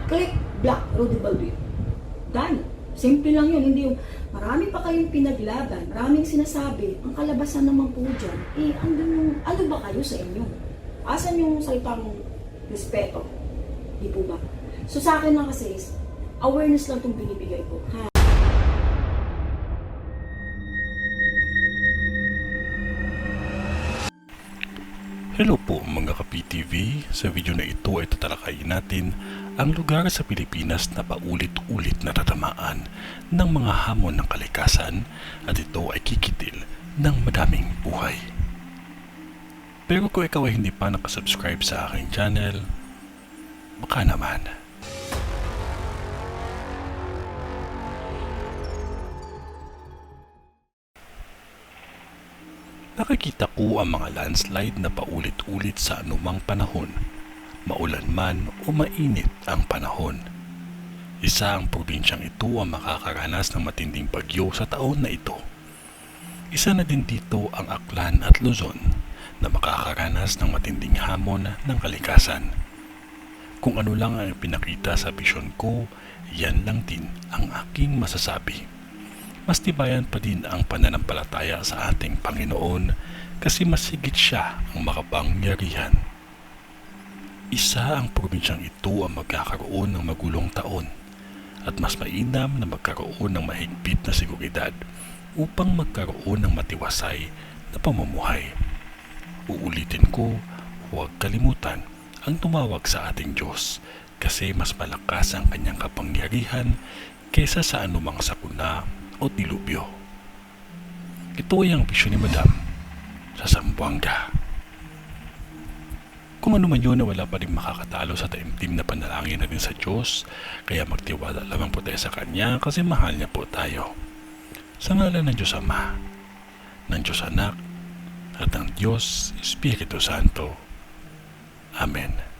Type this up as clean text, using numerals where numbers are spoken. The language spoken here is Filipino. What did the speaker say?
Click block Rudy Balduino. Done. Simple lang yun. Hindi yung marami pa kayong pinaglaban, maraming sinasabi, ang kalabasan naman po dyan, andun yung, ano ba kayo sa inyo? Asan yung salitang respeto? Di po ba? So sa akin lang kasi is, awareness lang itong binibigay ko. Ha? Hello po mga ka-PTV, sa video na ito ay tatalakayin natin ang lugar sa Pilipinas na paulit-ulit natatamaan ng mga hamon ng kalikasan at ito ay kikitil ng madaming buhay. Pero kung ikaw ay hindi pa nakasubscribe sa aking channel, baka naman. Nakikita ko ang mga landslide na paulit-ulit sa anumang panahon, maulan man o mainit ang panahon. Isa ang probinsyang ito ang makakaranas ng matinding bagyo sa taon na ito. Isa na din dito ang Aklan at Luzon na makakaranas ng matinding hamon ng kalikasan. Kung ano lang ang pinakita sa bisyon ko, yan lang din ang aking masasabi. Mas tibayan pa din ang pananampalataya sa ating Panginoon kasi mas higit siya ang makapangyarihan. Isa ang probinsyang ito ang magkakaroon ng magulong taon at mas mainam na magkaroon ng mahigpit na seguridad upang magkaroon ng matiwasay na pamumuhay. Uulitin ko, huwag kalimutan ang tumawag sa ating Diyos kasi mas malakas ang kanyang kapangyarihan kaysa sa anumang sakuna o dilubyo. Ito ay ang bisyon ni Madam sa Zamboanga. Kung ano man yun na wala pa rin makakatalo sa taimtim na panalangin natin sa Diyos, kaya magtiwala lamang po tayo sa Kanya kasi mahal niya po tayo. Sa ngalan ng Diyos Ama, ng Diyos Anak, at ng Diyos Espiritu Santo. Amen.